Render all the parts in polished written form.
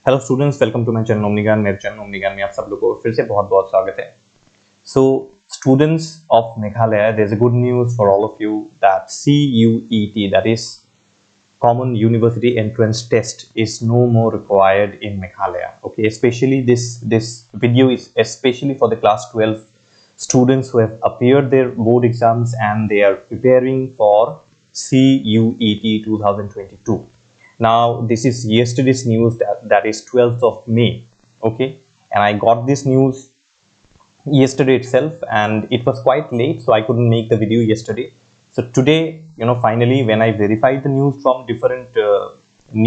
Hello students, welcome to my channel omni Gyan. मेरे channel omni ज्ञान में आप सब लोगों को फिर से बहुत बहुत स्वागत है। So students of Meghalaya, there is a good news for all of you that CUET, that is Common University Entrance Test, is no more required in Meghalaya. Okay, especially this video is especially for the class 12 students who have appeared their board exams and they are preparing for CUET 2022. Now this is yesterday's news, that is 12th of May. Okay, and I got this news yesterday itself and it was quite late, so I couldn't make the video yesterday. So today, finally, when I verified the news from different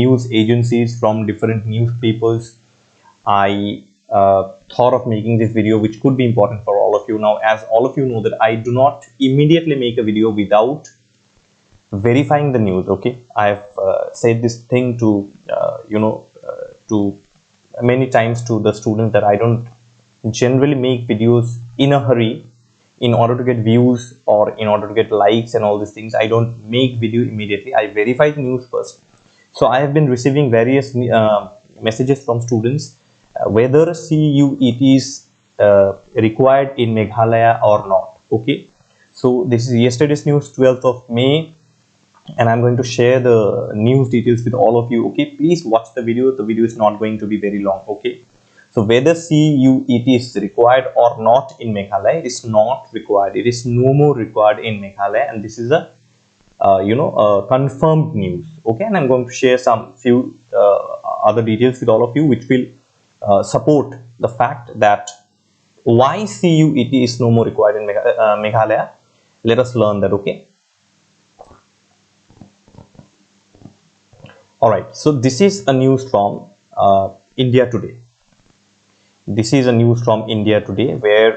news agencies, from different newspapers, I thought of making this video, which could be important for all of you. Now, as all of you know that I do not immediately make a video without verifying the news. Okay, I have said this thing to to many times to the students that I don't generally make videos in a hurry in order to get views or in order to get likes and all these things. I don't make video immediately. I verify the news first. So I have been receiving various messages from students whether CUET is required in Meghalaya or not. Okay, so this is yesterday's news, 12th of May, and I'm going to share the news details with all of you. Okay, please watch the video. The video is not going to be very long. Okay, so whether CUET is required or not in Meghalaya, it is not required. It is no more required in Meghalaya, and this is a confirmed news. Okay, and I'm going to share some few other details with all of you, which will support the fact that why CUET is no more required in Meghalaya. Let us learn that. Okay. All right, so this is a news from India Today. This is a news from India Today where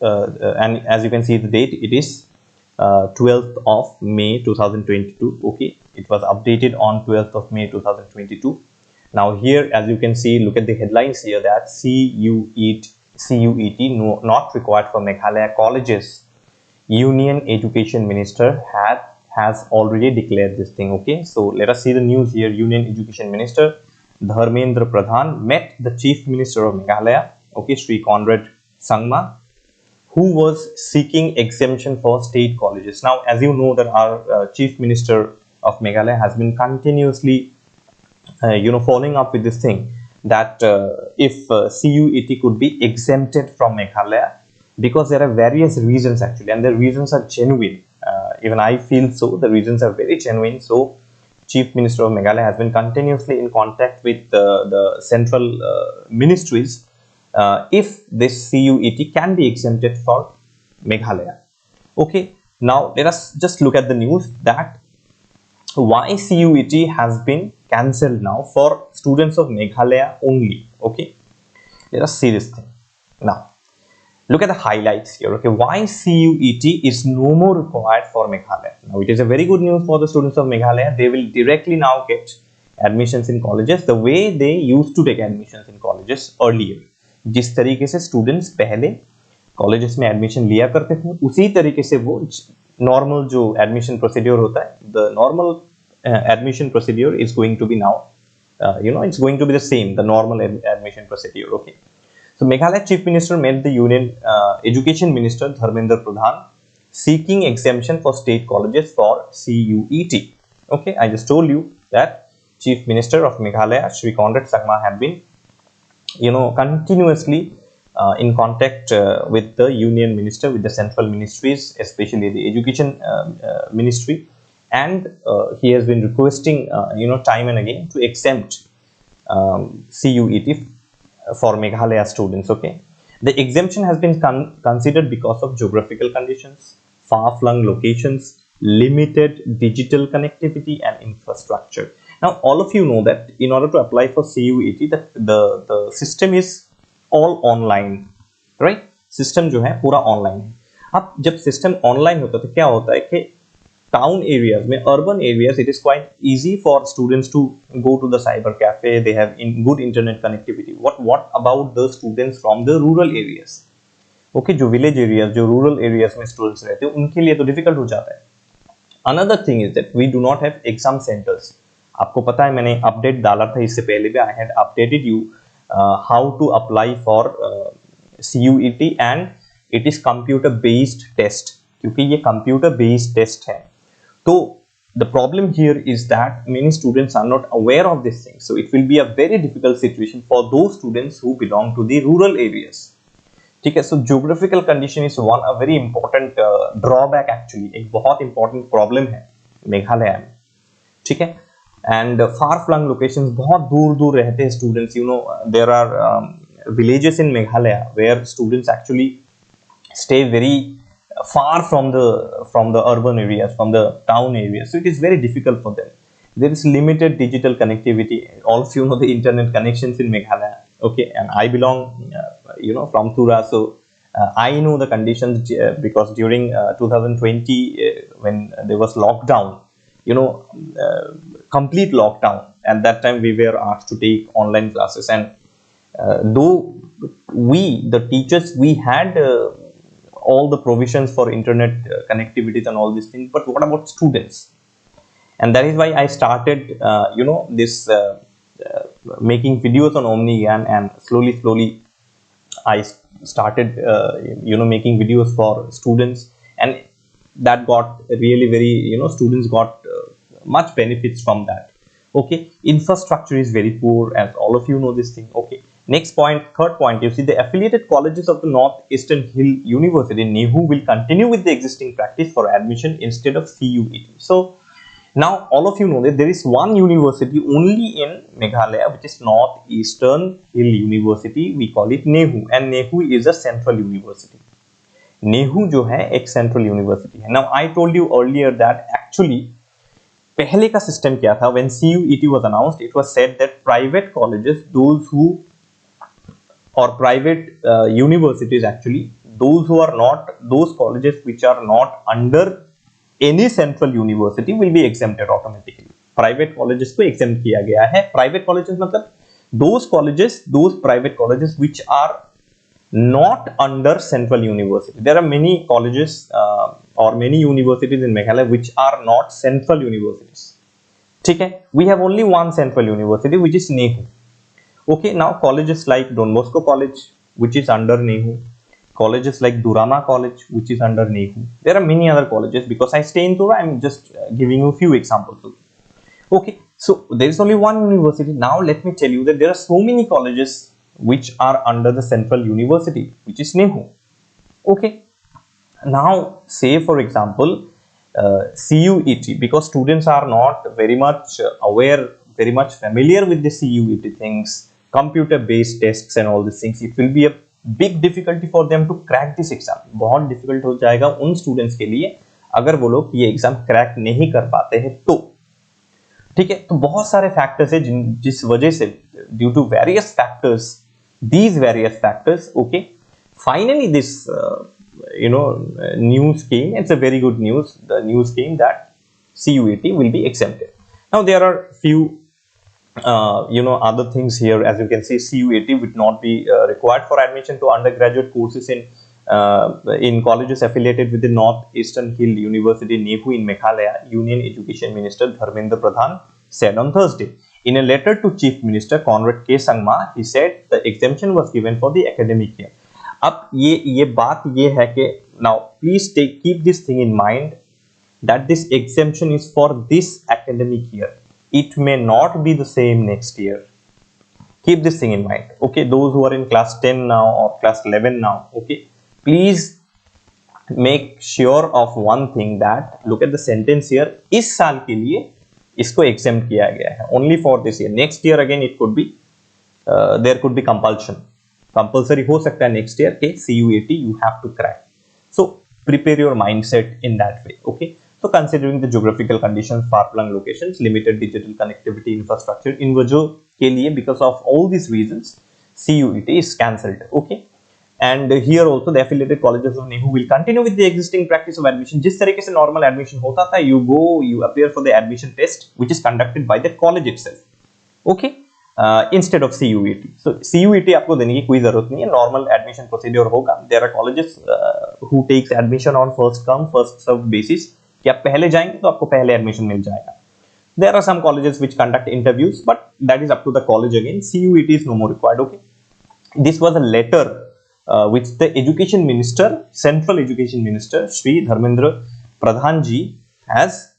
and as you can see the date, it is 12th of May 2022. Okay, it was updated on 12th of May 2022. Now here, as you can see, look at the headlines here that CUET not required for Meghalaya colleges. Union Education Minister has already declared this thing. Okay, so let us see the news here. Union Education Minister Dharmendra Pradhan met the Chief Minister of Meghalaya, okay, Sri Conrad Sangma, who was seeking exemption for state colleges. Now, as you know that our Chief Minister of Meghalaya has been continuously, following up with this thing that if CUET could be exempted from Meghalaya, because there are various reasons actually, and the reasons are genuine. Even I feel so. The reasons are very genuine. So, Chief Minister of Meghalaya has been continuously in contact with the central ministries if this CUET can be exempted for Meghalaya. Okay, now let us just look at the news that why CUET has been cancelled now for students of Meghalaya only. Okay, let us see this thing now. Look at the highlights here. Okay, why CUET is no more required for Meghalaya. Now, it is a very good news for the students of Meghalaya. They will directly now get admissions in colleges the way they used to take admissions in colleges earlier. जिस तरीके से students पहले colleges में admission लिया करते थे, उसी तरीके से वो normal जो admission procedure होता है, the normal admission procedure is going to be now, it's going to be the same, the normal admission procedure. Okay. So, Meghalaya Chief Minister met the Union Education Minister Dharmendra Pradhan seeking exemption for state colleges for CUET. Okay, I just told you that Chief Minister of Meghalaya, Sri Conrad Sangma, had been, continuously in contact with the Union Minister, with the central ministries, especially the Education Ministry, and he has been requesting, time and again to exempt CUET for Meghalaya students. Okay, the exemption has been considered because of geographical conditions, far-flung locations, limited digital connectivity and infrastructure. Now, all of you know that in order to apply for CUET, the system is all online, right? System जो है पूरा online है. अब जब system online होता है तो क्या होता है कि town areas में, urban areas, it is quite easy for students to go to the cyber cafe. They have good internet connectivity. What about the students from the rural areas? Okay, जो village areas, जो rural areas में students रहते हैं, उनके लिए तो difficult हो जाता है. Another thing is that we do not have exam centers. आपको पता है मैंने अपडेट डाला था इससे पहले भी, I had updated you how to apply for CUET and it is computer based test, क्योंकि ये कंप्यूटर बेस्ड टेस्ट है। तो the problem here is that many students are not aware of this thing, so it will be a very difficult situation for those students who belong to the rural areas. ठीक है, so geographical condition is one a very important drawback actually, एक बहुत important problem है मेघालय में, ठीक है। and far flung locations, बहुत दूर दूर रहते हैं students, you know there are villages in Meghalaya where students actually stay very far from the urban areas, from the town areas, so it is very difficult for them. There is limited digital connectivity. All of you know the internet connections in Meghalaya, okay, and I belong from Tura, so I know the conditions because during 2020 when there was lockdown, complete lockdown, at that time we were asked to take online classes, and though the teachers, we had all the provisions for internet connectivities and all these things, but what about students? And that is why I started this making videos on Omni Gyan, and slowly I started making videos for students, and that got really very, students got much benefits from that. Okay, infrastructure is very poor, as all of you know this thing. Okay, next point, third point, you see the affiliated colleges of the Northeastern Hill University, NEHU, will continue with the existing practice for admission instead of CUET. So now all of you know that there is one university only in Meghalaya, which is Northeastern Hill University. We call it NEHU, and NEHU is a central university. NEHU जो है एक central university है. Now I told you earlier that actually पहले का system क्या था? When CUET was announced, it was said that private colleges, private universities actually, those colleges which are not under any central university will be exempted automatically. Private colleges को exempt किया गया है. Private colleges मतलब those private colleges which are not under central university. There are many colleges or many universities in Meghalaya which are not central universities. ठीक है, we have only one central university which is NEHU. Okay, now colleges like Don Bosco College, which is under NEHU, colleges like Durama College, which is under NEHU. There are many other colleges. Because I stay in Tura, I'm just giving you a few examples. Okay, so there is only one university. Now let me tell you that there are so many colleges which are under the central university, which is NEHU. Okay, now say for example CUET, because students are not very much aware, very much familiar with the CUET things, computer based tests and all these things, it will be a big difficulty for them to crack this exam. बहुत difficult हो जाएगा उन students के लिए अगर वो लोग ये एग्जाम क्रैक नहीं कर पाते हैं तो। ठीक है, तो बहुत सारे फैक्टर्स है जिस वजह से due to various factors, these various factors, okay, finally this news came. It's a very good news. The news came that CUET will be exempted. Now there are few other things here. As you can see, CUET would not be required for admission to undergraduate courses in colleges affiliated with the Northeastern Hill University, NEHU, in Meghalaya. Union Education Minister Dharmendra Pradhan said on Thursday. In a letter to Chief Minister Conrad K. Sangma, he said the exemption was given for the academic year. अब ये बात ये है कि now please keep this thing in mind that this exemption is for this academic year. It may not be the same next year. Keep this thing in mind. Okay, those who are in class 10 now or class 11 now, okay, please make sure of one thing, that look at the sentence here. इस साल के लिए इसको exempt किया गया है, only for this year. Next year again it could be there could be compulsion. Compulsory हो सकता है next year के CUET you have to crack. So prepare your mindset in that way. Okay. So considering the geographical conditions, far-flung locations, limited digital connectivity infrastructure, इन वजह के लिए because of all these reasons, CUET is cancelled. Okay. And here also the affiliated colleges of NEHU will continue with the existing practice of admission. जिस तरीके से normal admission होता था, you appear for the admission test which is conducted by the college itself. Okay. Instead of CUET. So CUET आपको देने की कोई जरूरत नहीं है, normal admission procedure होगा. There are colleges who takes admission on first come first served basis, कि आप पहले जाएंगे तो आपको पहले एडमिशन मिल जाएगा. There are some colleges which conduct interviews, but that is up to the college again. CUET is no more required. Okay, this was a letter which the education minister, central education minister, Sri Dharmendra Pradhan ji, has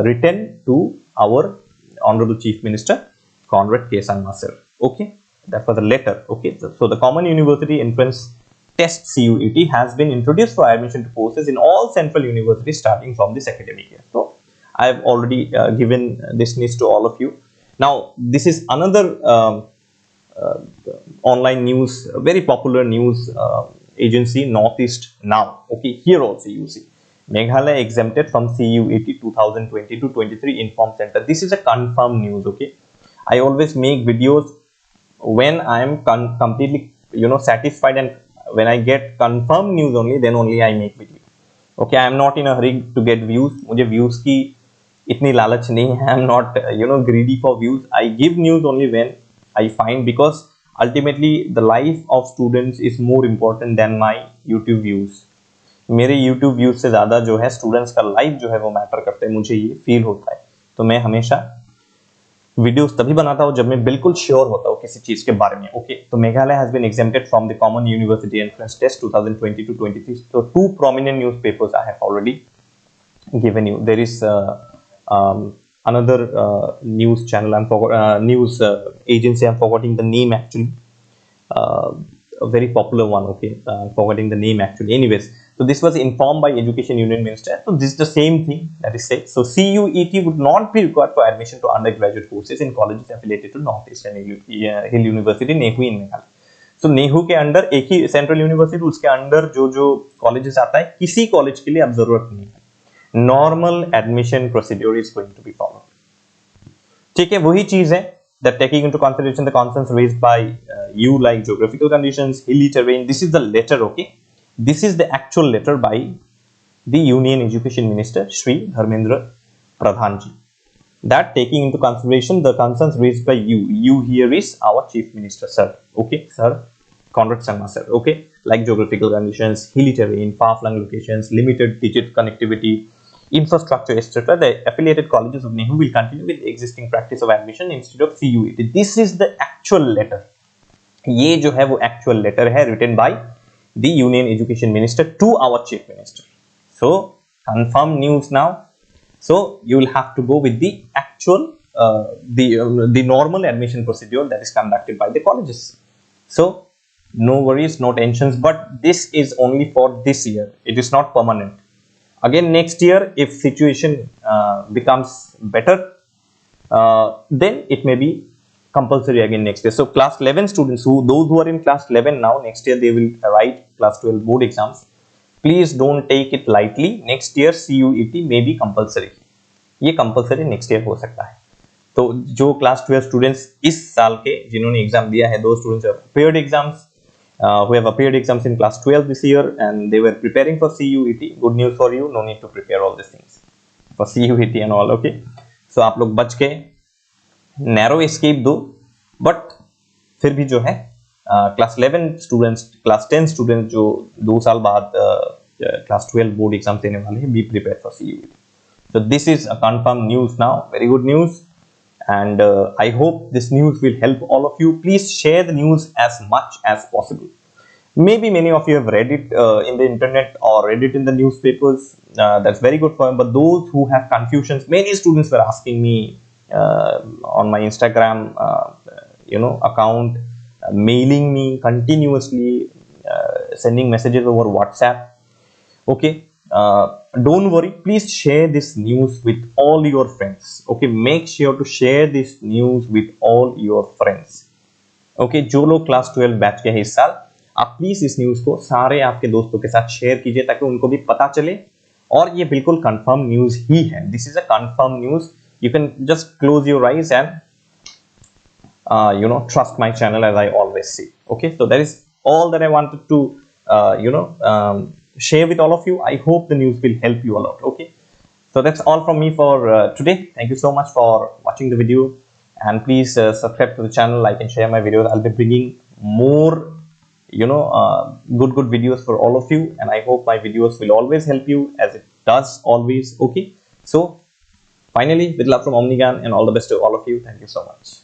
written to our honorable chief minister, Conrad K. Sangma sir. Okay, that was a letter. Okay, so the common university entrance test CUET has been introduced for admission to courses in all central universities starting from this academic year. So I have already given this news to all of you. Now this is another online news, very popular news agency, Northeast Now. Okay, here also you see Meghalaya exempted from CUET 2020-23 Inform Center. This is a confirmed news. Okay, I always make videos when I am completely satisfied, and when I get confirmed news only, then only I make video. Okay, I am not in a hurry to get views. मुझे views की इतनी लालच नहीं है. I am not greedy for views. I give news only when I find, because ultimately the life of students is more important than my YouTube views. मेरे YouTube views से ज़्यादा जो है students का life जो है वो matter करते हैं, मुझे ये feel होता है. तो मैं हमेशा वीडियोस तभी बनाता हूँ जब मैं बिल्कुल श्योर होता हूँ किसी चीज के बारे में. ओके, तो Meghalaya has been exempted from the common university entrance test 2020-23. So two prominent newspapers I have already given you. There is another news channel, news agency, I'm forgetting the name actually, a very popular one. Okay, forgetting the name actually. Anyways, so this was informed by Education Union Minister. So this is the same thing that is said. So CUET would not be required for admission to undergraduate courses in colleges affiliated to Northeastern Hill University, Nehu in Meghalaya. So Nehru के under एक ही central university, उसके under जो colleges आता है, किसी college के लिए अब जरूरत नहीं है. Normal admission procedure is going to be followed. ठीक है, वही चीज है that taking into consideration the concerns raised by you, like geographical conditions, hilly terrain. This is the letter. Okay, this is the actual letter by the Union Education Minister Sri Dharmendra Pradhan ji, that taking into consideration the concerns raised by you here is our Chief Minister sir. Okay, sir Conrad Sangma sir. Okay, like geographical conditions, hilly terrain, far-flung locations, limited digit connectivity, infrastructure, etc. The affiliated colleges of Nehu will continue with the existing practice of admission instead of CUET. This is the actual letter. ये जो है वो actual letter है written by the Union Education Minister to our Chief Minister. So confirmed news now. So you will have to go with the actual the normal admission procedure that is conducted by the colleges. So no worries, no tensions. But this is only for this year. It is not permanent. Again next year, if situation becomes better, then it may be compulsory again next year. So class 11 students, those who are in class 11 now, next year they will write class 12 board exams. Please don't take it lightly. Next year CUET may be compulsory. ये compulsory next year हो सकता है. तो जो class 12 students इस साल के जिन्होंने exam दिया है, those students have prepared exams, who have appeared exams in class 12 this year, and they were preparing for CUET. Good news for you, no need to prepare all these things for CUET and all. Okay, so आप लोग बच गए, narrow escape दो, but फिर भी जो है class 11 students, class 10 students जो 2 साल बाद class 12 board exam देने वाले हैं, be prepared for CUET. So this is a confirmed news now, very good news. And I hope this news will help all of you. Please share the news as much as possible. Maybe many of you have read it in the internet or read it in the newspapers. That's very good for you. But those who have confusions, many students were asking me on my Instagram account, mailing me continuously, sending messages over WhatsApp. Okay, don't worry, please share this news with all your friends. Okay, make sure to share this news with all your friends. Okay, जो लोग class 12 batch के हैं इस साल, आप please इस news को सारे आपके दोस्तों के साथ शेयर कीजिए ताकि उनको भी पता चले. और ये बिल्कुल कंफर्म न्यूज ही है. This is a confirm news. You can just close your eyes and trust my channel as I always say. Okay, so that is all that I wanted to share with all of you. I hope the news will help you a lot. Okay, so that's all from me for today. Thank you so much for watching the video, and please subscribe to the channel, like and share my videos. I'll be bringing more good videos for all of you, and I hope my videos will always help you as it does always. Okay, so Finally, with love from Omni Gyan and all the best to all of you. Thank you so much.